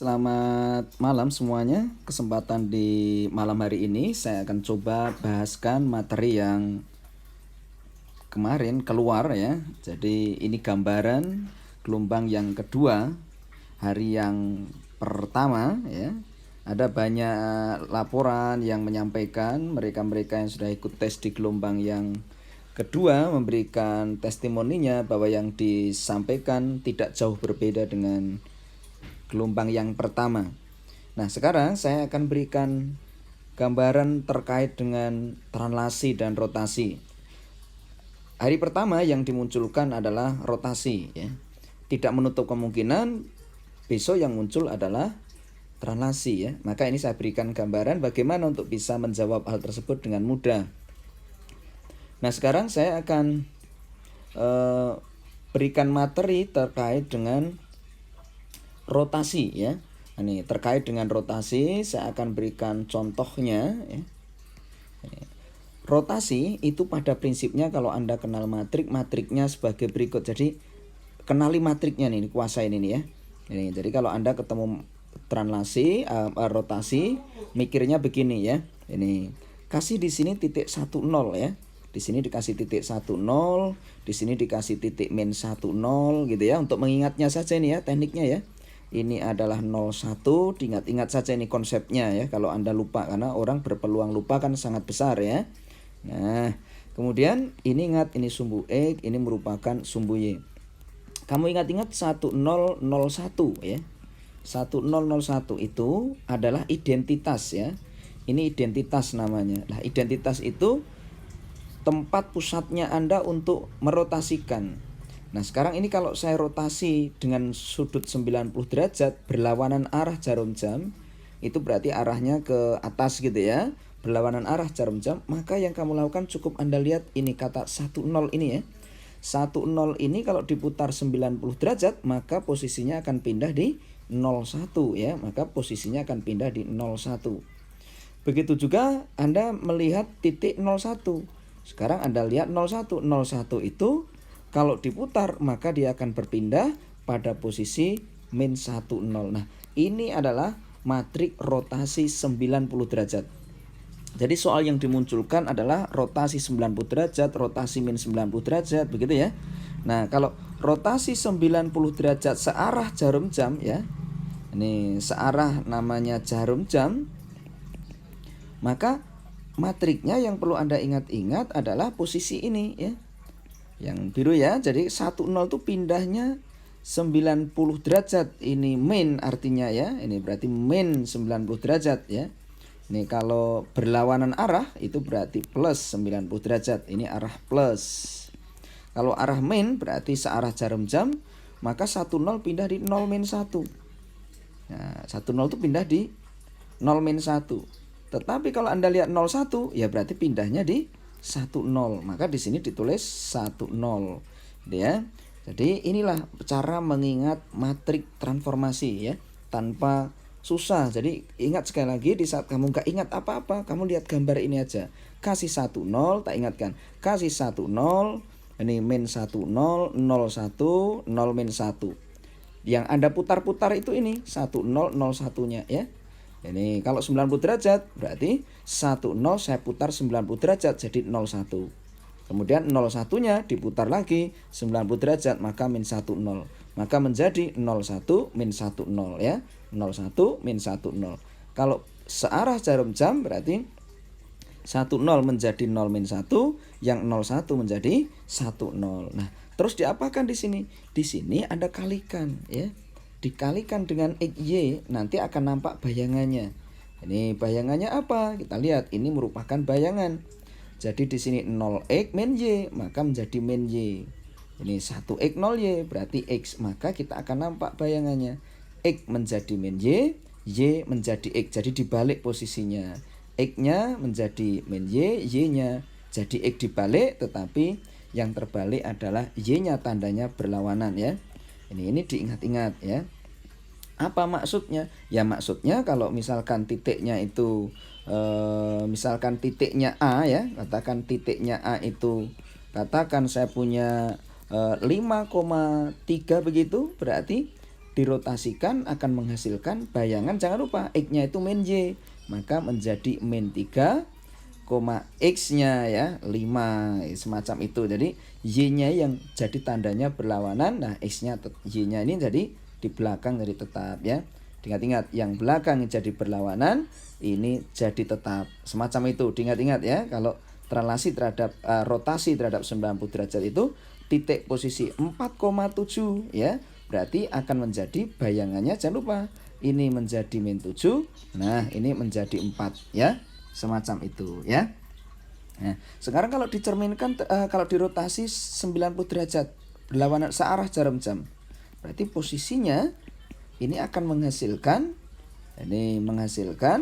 Selamat malam semuanya. Kesempatan di malam hari ini saya akan coba bahaskan materi yang kemarin keluar ya. Jadi ini gambaran gelombang yang kedua, hari yang pertama ya. Ada banyak laporan yang menyampaikan mereka-mereka yang sudah ikut tes di gelombang yang kedua memberikan testimoninya bahwa yang disampaikan tidak jauh berbeda dengan gelombang yang pertama. Nah, sekarang saya akan berikan gambaran terkait dengan translasi dan rotasi. Hari pertama yang dimunculkan adalah rotasi ya. Tidak menutup kemungkinan besok yang muncul adalah translasi ya. Maka ini saya berikan gambaran bagaimana untuk bisa menjawab hal tersebut dengan mudah. Nah, sekarang saya akan berikan materi terkait dengan rotasi ya. Ini terkait dengan rotasi saya akan berikan contohnya ya. Rotasi itu pada prinsipnya kalau Anda kenal matriknya sebagai berikut. Jadi kenali matriknya nih, kuasain ini ya. Ini jadi kalau Anda ketemu translasi rotasi mikirnya begini ya. Ini kasih di sini titik 10 ya. Di sini dikasih titik 10, di sini dikasih titik min 10 gitu ya. Untuk mengingatnya saja ini ya tekniknya ya. Ini adalah 01, diingat-ingat saja ini konsepnya ya. Kalau Anda lupa, karena orang berpeluang lupa kan sangat besar ya. Nah, kemudian ini ingat ini sumbu X, ini merupakan sumbu Y. Kamu ingat-ingat 1001 ya. 1001 itu adalah identitas ya. Ini identitas namanya. Nah, identitas itu tempat pusatnya Anda untuk merotasikan. Nah, sekarang ini kalau saya rotasi dengan sudut 90 derajat berlawanan arah jarum jam, itu berarti arahnya ke atas gitu ya. Berlawanan arah jarum jam, maka yang kamu lakukan cukup Anda lihat ini kata 10 ini ya. 10 ini kalau diputar 90 derajat, maka posisinya akan pindah di 01 ya. Maka posisinya akan pindah di 01. Begitu juga Anda melihat titik 01. Sekarang Anda lihat 01. 01 itu kalau diputar maka dia akan berpindah pada posisi min 10. Nah, ini adalah matrik rotasi 90 derajat. Jadi soal yang dimunculkan adalah rotasi 90 derajat, rotasi min 90 derajat, begitu ya. Nah, kalau rotasi 90 derajat searah jarum jam ya. Ini searah namanya jarum jam. Maka matriknya yang perlu Anda ingat-ingat adalah posisi ini ya. Yang biru ya. Jadi 10 itu pindahnya 90 derajat. Ini min artinya ya. Ini berarti min 90 derajat ya. Ini kalau berlawanan arah itu berarti plus 90 derajat. Ini arah plus. Kalau arah min berarti searah jarum jam, maka 10 pindah di 0 min 1. Nah, 10 itu pindah di 0 min 1. Tetapi kalau Anda lihat 01 ya berarti pindahnya di 10. Maka di sini ditulis 10 ya. Jadi inilah cara mengingat matrik transformasi ya, tanpa susah. Jadi ingat sekali lagi, di saat kamu nggak ingat apa-apa, kamu lihat gambar ini aja. Kasih 10, tak ingatkan. Kasih 10, ini min 10, 01, 0 min 1. Yang Anda putar-putar itu ini 10, 01-nya ya. Ini kalau 90 derajat berarti 10 saya putar 90 derajat jadi 01. Kemudian 01-nya diputar lagi 90 derajat maka min 10. Maka menjadi 01 min 10 ya. 01 min 10. Kalau searah jarum jam berarti 10 menjadi 0 min 1, yang 01 menjadi 10. Nah, terus diapakan di sini? Di sini Anda kalikan ya. Dikalikan dengan XY nanti akan nampak bayangannya. Ini bayangannya apa? Kita lihat ini merupakan bayangan. Jadi di sini 0x min y maka menjadi min y. Ini 1x 0y berarti x, maka kita akan nampak bayangannya. X menjadi min y menjadi x. Jadi dibalik posisinya. X-nya menjadi min y-nya jadi x dibalik, tetapi yang terbalik adalah y-nya tandanya berlawanan ya. Ini diingat-ingat ya. Apa maksudnya? Ya maksudnya kalau misalkan titiknya itu misalkan titiknya A ya, katakan titiknya A itu, katakan saya punya 5,3 begitu, berarti dirotasikan akan menghasilkan bayangan, jangan lupa X-nya itu min Y, maka menjadi min 3, X-nya ya 5, semacam itu. Jadi Y-nya yang jadi tandanya berlawanan, nah X-nya Y-nya ini jadi di belakang jadi tetap ya. Ingat-ingat, yang belakang jadi berlawanan, ini jadi tetap. Semacam itu, diingat-ingat ya. Kalau translasi terhadap rotasi terhadap 90 derajat itu titik posisi 4,7 ya. Berarti akan menjadi bayangannya, jangan lupa ini menjadi min 7, nah ini menjadi 4 ya. Semacam itu ya. Nah, sekarang kalau dicerminkan kalau dirotasi 90 derajat berlawanan searah jarum jam, berarti posisinya ini akan menghasilkan,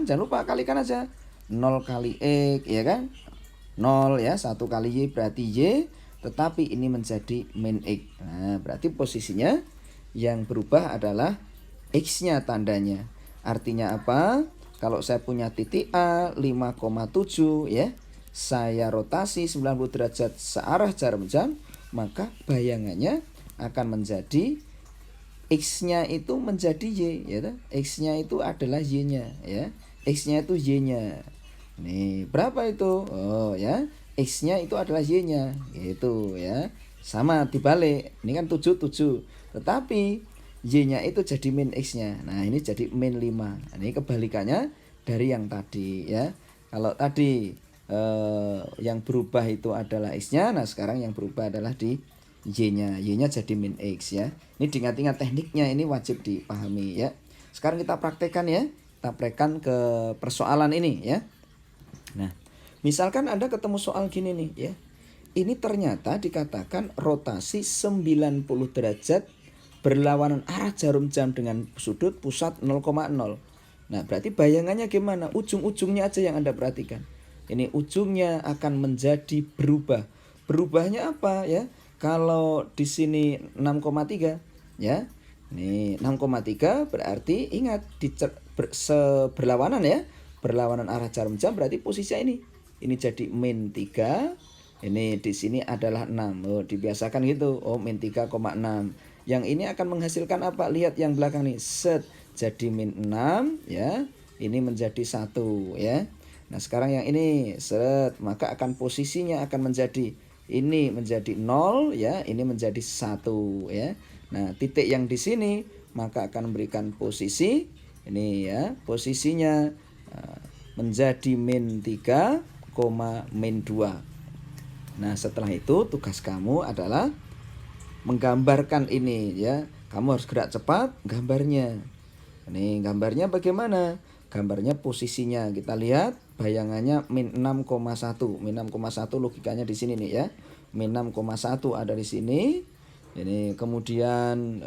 jangan lupa kalikan aja 0 kali X ya kan, 0 ya, 1 kali Y berarti Y, tetapi ini menjadi min X. Nah berarti posisinya yang berubah adalah X-nya tandanya. Artinya apa? Kalau saya punya titik A 5,7 ya, saya rotasi 90 derajat searah jarum jam, maka bayangannya akan menjadi X-nya itu menjadi Y ya. X-nya itu adalah Y-nya ya. X-nya itu Y-nya. Nih, berapa itu? Oh ya, X-nya itu adalah Y-nya gitu ya. Sama dibalik. Ini kan 7. Tetapi Y-nya itu jadi min X-nya. Nah, ini jadi min 5. Ini kebalikannya dari yang tadi ya. Kalau tadi yang berubah itu adalah X-nya, nah sekarang yang berubah adalah di Y-nya. Y-nya jadi min X ya. Ini diingat-ingat tekniknya, ini wajib dipahami ya. Sekarang kita praktekkan ya. Kita praktekkan ke persoalan ini ya. Nah, misalkan Anda ketemu soal gini nih ya. Ini ternyata dikatakan rotasi 90 derajat berlawanan arah jarum jam dengan sudut pusat 0,0. Nah, berarti bayangannya gimana? Ujung-ujungnya aja yang Anda perhatikan. Ini ujungnya akan menjadi berubah. Berubahnya apa ya? Kalau di sini 6,3 ya. Nih 6,3 berarti ingat berlawanan ya. Berlawanan arah jarum jam berarti posisinya ini. Ini jadi min 3. Ini di sini adalah 6. Oh, dibiasakan gitu. Oh, min 3,6. Yang ini akan menghasilkan apa? Lihat yang belakang nih. Set. Jadi min 6 ya. Ini menjadi 1 ya. Nah, sekarang yang ini set, maka akan posisinya akan menjadi ini menjadi 0 ya, ini menjadi 1 ya. Nah, titik yang di sini maka akan memberikan posisi ini ya. Posisinya menjadi min 3, min 2. Nah, setelah itu tugas kamu adalah menggambarkan ini ya. Kamu harus gerak cepat gambarnya. Ini gambarnya bagaimana? Gambarnya posisinya kita lihat bayangannya min 6,1. Min 6,1 logikanya di sini nih ya. Min 6,1 ada di sini. Ini kemudian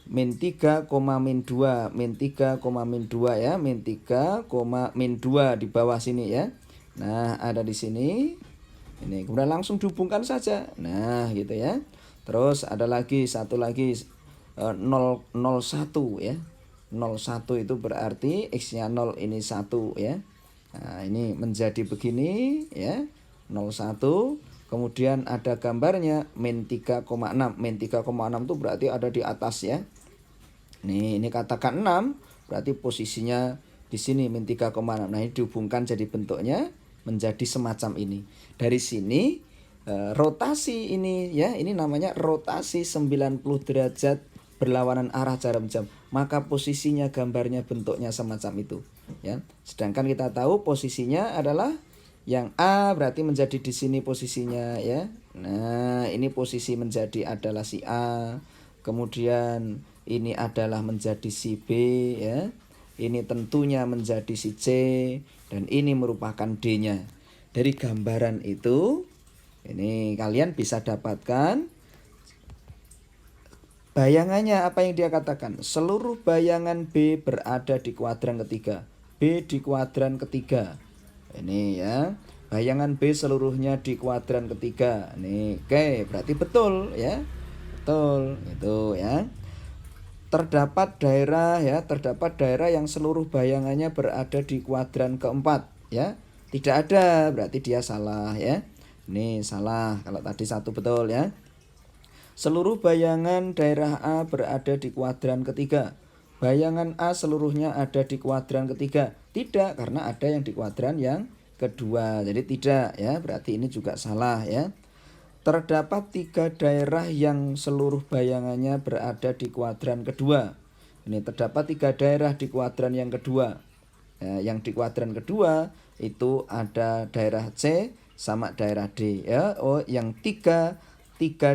min 3, min 2, min 3, min 2 ya, min 3, min 2 di bawah sini ya. Nah, ada di sini. Ini kemudian langsung dihubungkan saja. Nah, gitu ya. Terus ada lagi satu lagi 0,1 ya. 0,1 itu berarti X-nya 0 ini 1 ya. Nah, ini menjadi begini ya. 0,1. Kemudian ada gambarnya min 3,6. Min 3,6 itu berarti ada di atas ya. Ini katakan 6, berarti posisinya di sini min 3,6. Nah, ini dihubungkan jadi bentuknya menjadi semacam ini. Dari sini rotasi ini ya, ini namanya rotasi 90 derajat berlawanan arah jarum jam. Maka posisinya gambarnya bentuknya semacam itu ya. Sedangkan kita tahu posisinya adalah yang A berarti menjadi di sini posisinya ya. Nah, ini posisi menjadi adalah si A. Kemudian ini adalah menjadi si B ya. Ini tentunya menjadi si C dan ini merupakan D-nya. Dari gambaran itu ini kalian bisa dapatkan bayangannya apa yang dia katakan. Seluruh bayangan B berada di kuadran ketiga. B di kuadran ketiga. Ini ya. Bayangan B seluruhnya di kuadran ketiga. Nih, oke, berarti betul ya. Betul, itu ya. Terdapat daerah yang seluruh bayangannya berada di kuadran keempat ya. Tidak ada, berarti dia salah ya. Ini salah, kalau tadi 1 betul ya. Seluruh bayangan daerah A berada di kuadran ketiga. Bayangan A seluruhnya ada di kuadran ketiga. Tidak, karena ada yang di kuadran yang kedua. Jadi tidak ya, berarti ini juga salah ya. Terdapat 3 daerah yang seluruh bayangannya berada di kuadran kedua. Ini terdapat 3 daerah di kuadran yang kedua. Ya, yang di kuadran kedua itu ada daerah C sama daerah D ya. Oh, yang tiga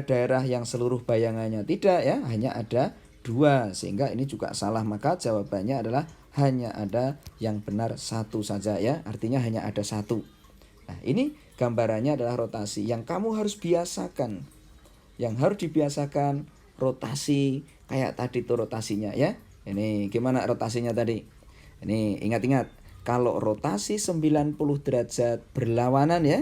daerah yang seluruh bayangannya tidak ya, hanya ada 2, sehingga ini juga salah. Maka jawabannya adalah hanya ada yang benar 1 saja ya, artinya hanya ada 1. Nah, ini gambarannya adalah rotasi yang kamu harus biasakan. Yang harus dibiasakan rotasi kayak tadi tuh rotasinya ya. Ini gimana rotasinya tadi? Ini ingat-ingat, kalau rotasi 90 derajat berlawanan ya.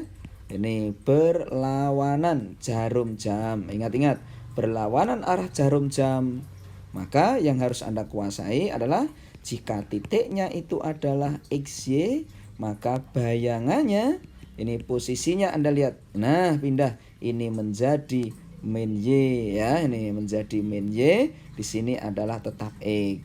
Ini berlawanan jarum jam. Ingat-ingat, berlawanan arah jarum jam. Maka yang harus Anda kuasai adalah jika titiknya itu adalah XY, maka bayangannya ini posisinya Anda lihat. Nah, pindah. Ini menjadi min Y ya. Ini menjadi min Y. Di sini adalah tetap X.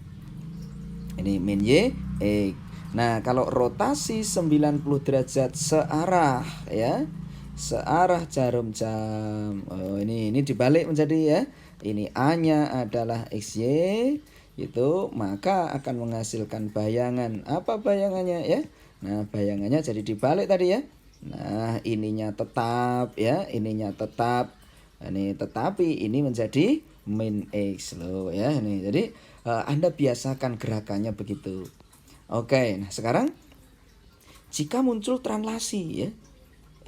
Ini min Y, X. Nah, kalau rotasi 90 derajat searah ya. Searah jarum jam. Oh, ini dibalik menjadi ya. Ini A-nya adalah XY itu, maka akan menghasilkan bayangan. Apa bayangannya ya? Nah, bayangannya jadi dibalik tadi ya. Nah, ininya tetap ya, ininya tetap. Ini tetapi ini menjadi min X loh ya. Ini jadi Anda biasakan gerakannya begitu. Oke, nah sekarang jika muncul translasi ya.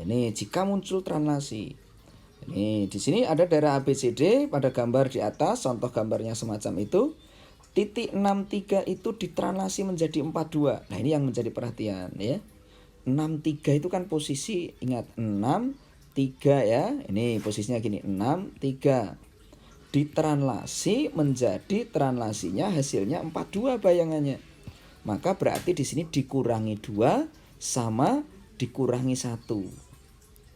Ini jika muncul translasi. Ini di sini ada daerah ABCD pada gambar di atas, contoh gambarnya semacam itu. Titik 63 itu ditranslasi menjadi 42. Nah, ini yang menjadi perhatian ya. 63 itu kan posisi, ingat 63 ya. Ini posisinya gini, 63. Ditranslasi menjadi translasinya hasilnya 42 bayangannya. Maka berarti di sini dikurangi 2 sama dikurangi 1.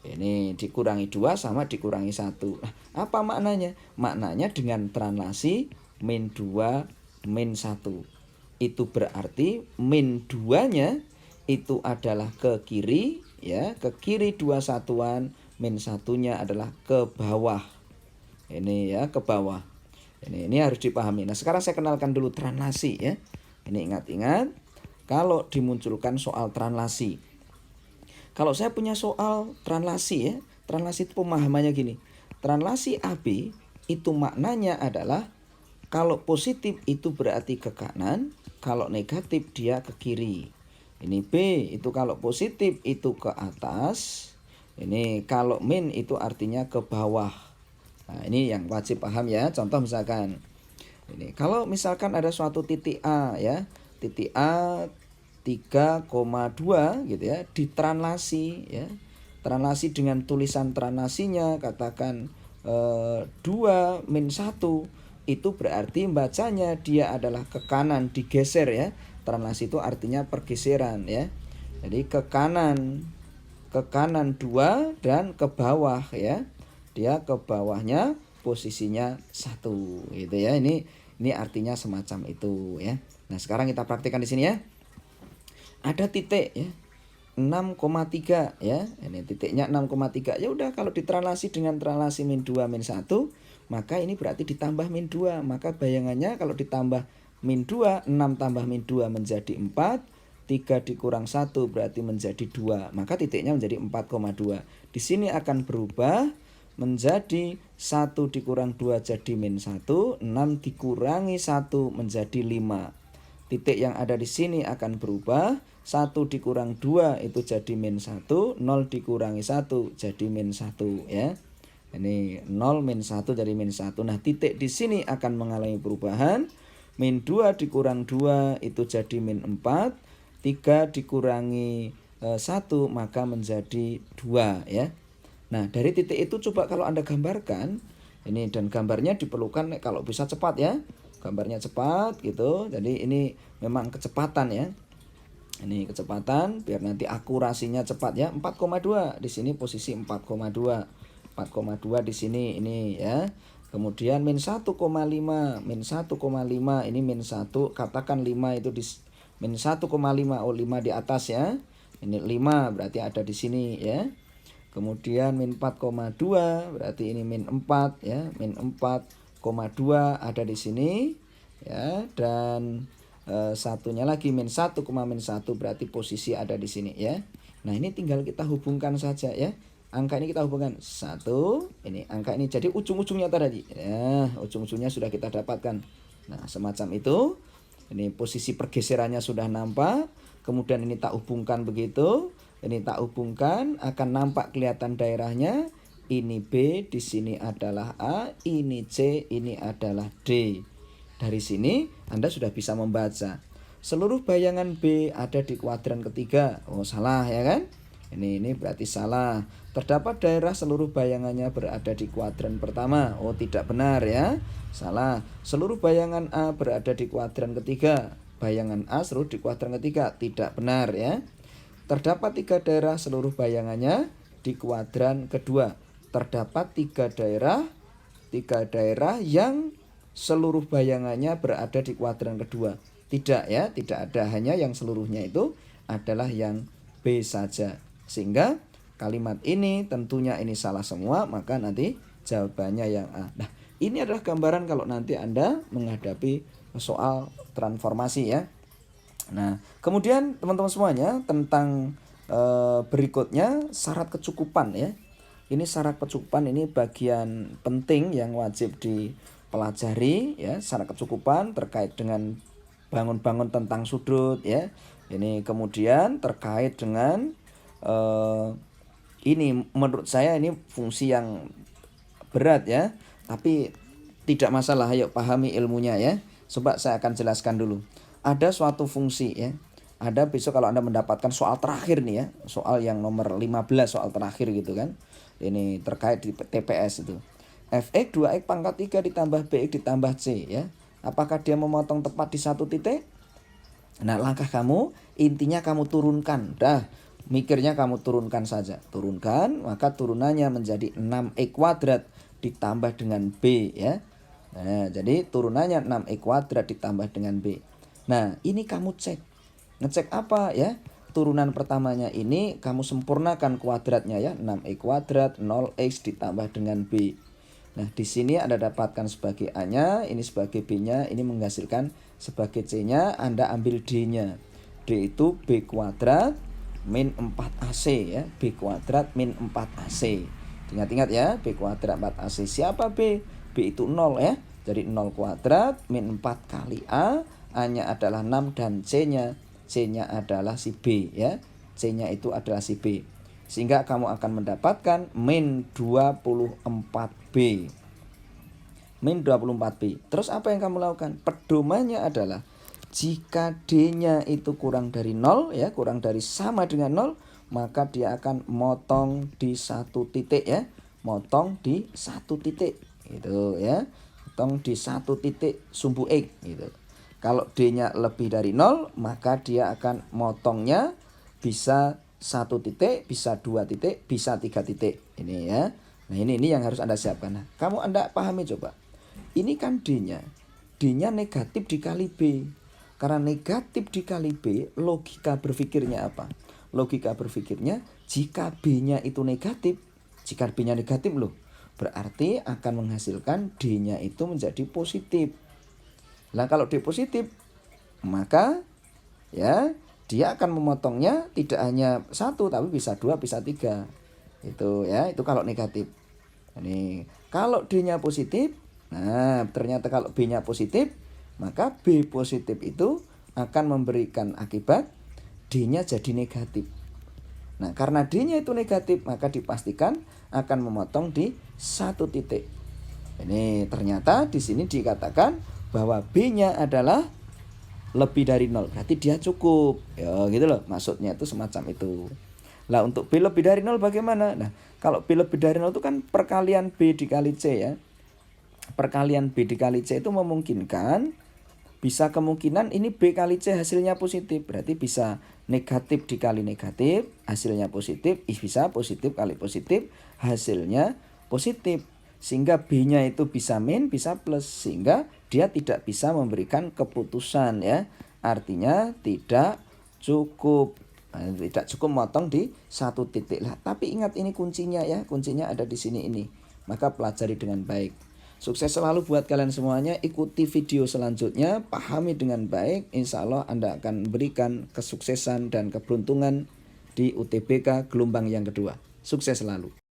Ini dikurangi 2 sama dikurangi 1. Nah, apa maknanya? Maknanya dengan translasi min 2 min 1. Itu berarti min 2-nya itu adalah ke kiri ya, ke kiri 2 satuan, min 1-nya adalah ke bawah. Ini ya, ke bawah. Ini harus dipahami. Nah, sekarang saya kenalkan dulu translasi ya. Ini ingat-ingat kalau dimunculkan soal translasi. Kalau saya punya soal translasi ya, translasi itu pemahamannya gini. Translasi AB itu maknanya adalah kalau positif itu berarti ke kanan, kalau negatif dia ke kiri. Ini B itu kalau positif itu ke atas. Ini kalau min itu artinya ke bawah. Nah, ini yang wajib paham ya. Contoh misalkan ini kalau misalkan ada suatu titik A ya. Titik A 3,2 gitu ya, ditranslasi ya. Translasi dengan tulisan translasinya katakan 2 min 1. Itu berarti bacanya dia adalah ke kanan, digeser ya. Translasi itu artinya pergeseran ya. Jadi ke kanan 2 dan ke bawah ya. Dia ke bawahnya posisinya 1 gitu ya. Ini artinya semacam itu ya. Nah, sekarang kita praktikkan di sini ya. Ada titik ya. 6,3 ya. Ini titiknya 6,3. Ya udah, kalau ditranslasi dengan translasi min 2 min 1, maka ini berarti ditambah min 2. Maka bayangannya kalau ditambah min 2, 6 tambah min 2 menjadi 4. 3 dikurang 1 berarti menjadi 2. Maka titiknya menjadi 4,2. Di sini akan berubah menjadi 1 dikurang 2 jadi min 1. 6 dikurangi 1 menjadi 5. Titik yang ada di sini akan berubah. 1 dikurang 2 itu jadi min 1. 0 dikurangi 1 jadi min 1 ya. Ini 0 min 1 dari min 1. Nah, titik di sini akan mengalami perubahan. Min 2 dikurang 2 itu jadi min 4. 3 dikurangi 1 maka menjadi 2 ya. Nah, dari titik itu coba kalau Anda gambarkan. Ini dan gambarnya diperlukan kalau bisa cepat ya. Gambarnya cepat gitu. Jadi ini memang kecepatan ya. Ini kecepatan biar nanti akurasinya cepat ya. 4,2 di sini posisi 4,2. 4,2 di sini ini ya. Kemudian min 1,5, min 1,5 ini min 1, katakan 5 itu di min 1,5, oh 5 di atas ya. Ini 5 berarti ada di sini ya. Kemudian min 4,2 berarti ini min 4 ya, min 4,2 ada di sini ya, dan satunya lagi min 1, min 1 berarti posisi ada di sini ya. Nah, ini tinggal kita hubungkan saja ya. Angka ini kita hubungkan 1, ini angka ini jadi ujung-ujungnya tadi. Ya, ujung-ujungnya sudah kita dapatkan. Nah, semacam itu. Ini posisi pergeserannya sudah nampak. Kemudian ini tak hubungkan begitu. Ini tak hubungkan, akan nampak kelihatan daerahnya. Ini B, di sini adalah A, ini C, ini adalah D. Dari sini Anda sudah bisa membaca. Seluruh bayangan B ada di kuadran ketiga. Oh, salah ya kan? Ini berarti salah. Terdapat daerah seluruh bayangannya berada di kuadran pertama. Oh, tidak benar ya. Salah. Seluruh bayangan A berada di kuadran ketiga. Bayangan A seluruh di kuadran ketiga. Tidak benar ya. Terdapat 3 daerah seluruh bayangannya di kuadran kedua. Terdapat 3 daerah yang seluruh bayangannya berada di kuadran kedua. Tidak ya, tidak ada, hanya yang seluruhnya itu adalah yang B saja. Sehingga kalimat ini tentunya ini salah semua, maka nanti jawabannya yang A. Nah, ini adalah gambaran kalau nanti Anda menghadapi soal transformasi ya. Nah, kemudian teman-teman semuanya tentang berikutnya syarat kecukupan ya. Ini syarat kecukupan, ini bagian penting yang wajib dipelajari ya. Syarat kecukupan terkait dengan bangun-bangun tentang sudut ya. Ini kemudian terkait dengan ini menurut saya ini fungsi yang berat ya, tapi tidak masalah, ayo pahami ilmunya ya. Coba saya akan jelaskan dulu. Ada suatu fungsi ya. Ada besok kalau Anda mendapatkan soal terakhir nih ya, soal yang nomor 15 soal terakhir gitu kan. Ini terkait di TPS itu. Fx 2x pangkat 3 ditambah bx ditambah c ya. Apakah dia memotong tepat di satu titik? Nah, langkah kamu intinya kamu turunkan. Dah, mikirnya kamu turunkan saja. Turunkan, maka turunannya menjadi 6x kuadrat ditambah dengan b ya. Nah, jadi turunannya 6x kuadrat ditambah dengan b. Nah, ini kamu cek. Ngecek apa ya? Turunan pertamanya ini kamu sempurnakan kuadratnya ya. 6x kuadrat 0x ditambah dengan b. Nah, di sini Anda dapatkan sebagai A-nya, ini sebagai B-nya, ini menghasilkan sebagai C-nya, Anda ambil D-nya. D itu B kuadrat min 4AC ya, B kuadrat min 4AC. Ingat-ingat ya, B kuadrat 4AC. Siapa B? B itu 0 ya. Jadi 0 kuadrat min 4 kali A, A-nya adalah 6 dan C-nya adalah si B ya. C-nya itu adalah si B. Sehingga kamu akan mendapatkan min 24B. Min 24B. Terus apa yang kamu lakukan? Pedomannya adalah jika D-nya itu kurang dari 0 ya, kurang dari sama dengan 0, maka dia akan motong di satu titik ya. Motong di satu titik gitu ya. Motong di satu titik sumbu X gitu. Kalau D-nya lebih dari 0, maka dia akan motongnya bisa 1 titik, bisa 2 titik, bisa 3 titik. Ini ya. Nah, ini yang harus Anda siapkan. Nah, kamu Anda pahami coba. Ini kan D-nya. D-nya negatif dikali B. Karena negatif dikali B, logika berpikirnya apa? Logika berpikirnya jika B-nya itu negatif, jika B-nya negatif loh, berarti akan menghasilkan D-nya itu menjadi positif. Nah, kalau D positif, maka ya dia akan memotongnya tidak hanya 1 tapi bisa 2, bisa 3. Itu ya, itu kalau negatif. Ini kalau D-nya positif, nah ternyata kalau B-nya positif, maka B positif itu akan memberikan akibat D-nya jadi negatif. Nah, karena D-nya itu negatif, maka dipastikan akan memotong di satu titik. Ini ternyata di sini dikatakan bahwa B-nya adalah lebih dari 0, berarti dia cukup ya, gitu loh, maksudnya itu semacam itu. Lah, untuk B lebih dari 0 bagaimana? Nah, kalau B lebih dari 0 itu kan perkalian B dikali C ya. Perkalian B dikali C itu memungkinkan, bisa kemungkinan ini B kali C hasilnya positif, berarti bisa negatif dikali negatif hasilnya positif, bisa positif kali positif hasilnya positif. sehingga B-nya itu bisa min, bisa plus, sehingga dia tidak bisa memberikan keputusan ya. Artinya tidak cukup. Nah, tidak cukup motong di satu titik lah. Tapi ingat ini kuncinya ya, kuncinya ada di sini ini. Maka pelajari dengan baik. Sukses selalu buat kalian semuanya. Ikuti video selanjutnya, pahami dengan baik. Insya Allah Anda akan berikan kesuksesan dan keberuntungan di UTBK gelombang yang kedua. Sukses selalu.